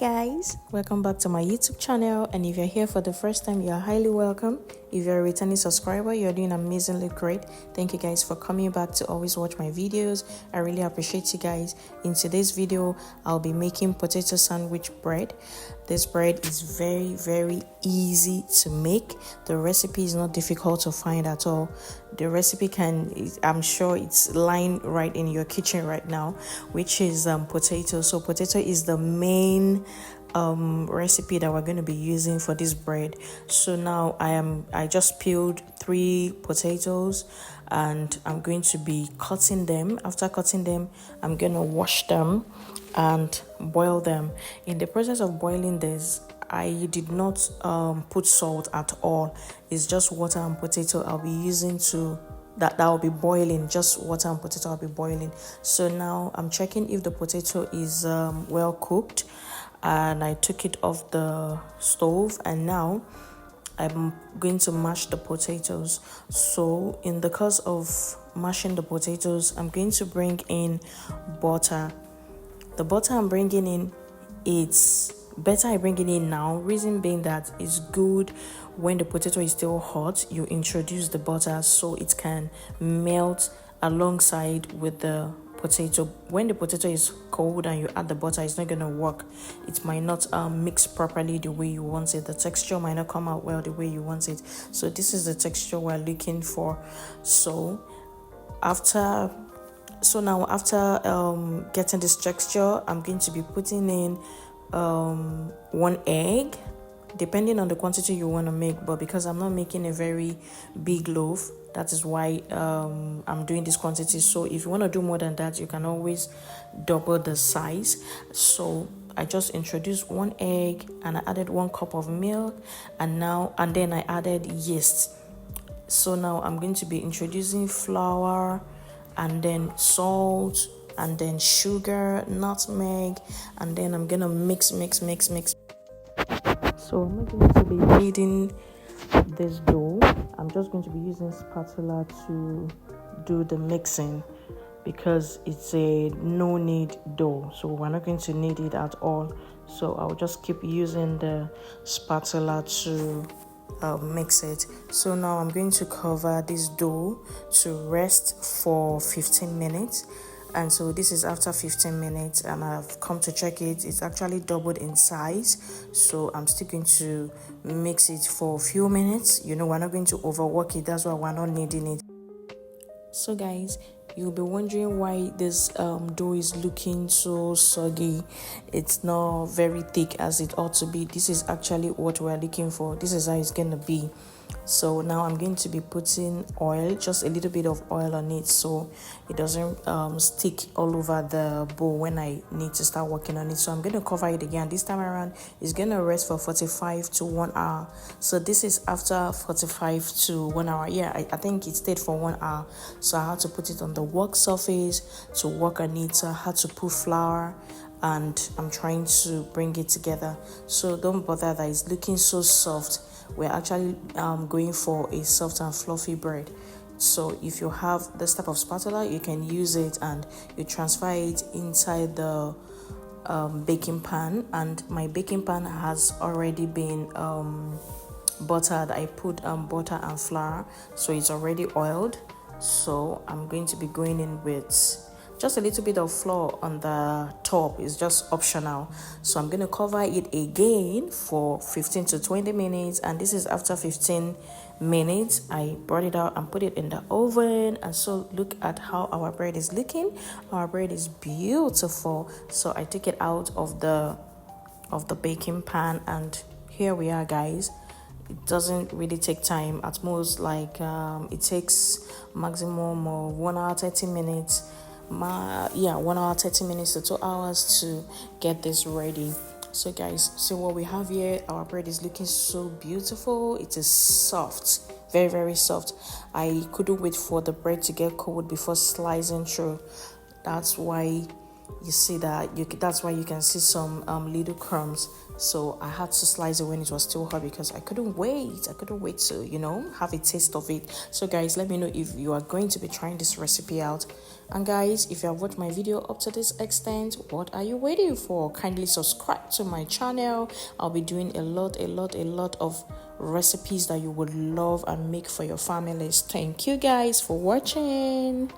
guys, welcome back to my YouTube channel, and if you're here for the first time, you're highly welcome. If you're a returning subscriber, you're doing amazingly great. Thank you guys for coming back to always watch my videos. I really appreciate you guys. In today's video, I'll be making potato sandwich bread. This bread is very easy to make. The recipe is not difficult to find at all. The recipe I'm sure it's lying right in your kitchen right now, which is potato. So potato is the main recipe that we're going to be using for this bread. So now I just peeled 3 potatoes and I'm going to be cutting them. After cutting them, I'm going to wash them and boil them. In the process of boiling this, I did not put salt at all. It's just water and potato I'll be using that will be boiling. Just water and potato I'll be boiling. So now I'm checking if the potato is well cooked, and I took it off the stove, and now I'm going to mash the potatoes. So in the course of mashing the potatoes, I'm going to bring in butter. The butter I'm bringing in, it's better I bring it in now. Reason being that it's good when the potato is still hot, you introduce the butter so it can melt alongside with the potato. When the potato is cold and you add the butter, it's not going to work. It might not mix properly the way you want it. The texture might not come out well the way you want it. So this is the texture we're looking for. So after getting this texture, I'm going to be putting in 1 egg, depending on the quantity you want to make, but because I'm not making a very big loaf, that is why I'm doing this quantity. So if you want to do more than that, you can always double the size. So I just introduced 1 egg and I added 1 cup of milk, and then I added yeast. So now I'm going to be introducing flour and then salt and then sugar, nutmeg, and then I'm gonna mix. So I'm not going to be kneading this dough. I'm just going to be using spatula to do the mixing because it's a no knead dough, so we're not going to knead it at all. So I'll just keep using the spatula to mix it. So now I'm going to cover this dough to rest for 15 minutes. And so this is after 15 minutes, and I've come to check it. It's actually doubled in size. So I'm still going to mix it for a few minutes. We're not going to overwork it. That's why we're not kneading it. So guys, you'll be wondering why this dough is looking so soggy. It's not very thick as it ought to be. This is actually what we're looking for. This is how it's going to be. So now I'm going to be putting oil, just a little bit of oil on it so it doesn't stick all over the bowl when I need to start working on it. So I'm going to cover it again. This time around, it's going to rest for 45 to 1 hour. So this is after 45 to 1 hour. Yeah, I think it stayed for 1 hour. So I had to put it on the work surface to work on it. So I had to put flour, and I'm trying to bring it together. So don't bother that it's looking so soft. We're actually going for a soft and fluffy bread. So if you have this type of spatula, you can use it and you transfer it inside the baking pan. And my baking pan has already been buttered. I put butter and flour, so it's already oiled. So I'm going to be going in with just a little bit of flour on the top. Is just optional. So I'm going to cover it again for 15 to 20 minutes. And this is after 15 minutes. I brought it out and put it in the oven. And so look at how our bread is looking. Our bread is beautiful. So I took it out of the baking pan, and here we are, guys. It doesn't really take time. At most, it takes maximum of 1 hour 30 minutes. 1 hour 30 minutes to 2 hours to get this ready. So guys, see what we have here. Our bread is looking so beautiful. It is soft, very soft. I couldn't wait for the bread to get cold before slicing through. That's why you see that that's why you can see some little crumbs. So I had to slice it when it was still hot because I couldn't wait to have a taste of it. So guys, let me know if you are going to be trying this recipe out. And guys, if you have watched my video up to this extent, what are you waiting for? Kindly subscribe to my channel. I'll be doing a lot of recipes that you would love and make for your families. Thank you guys for watching.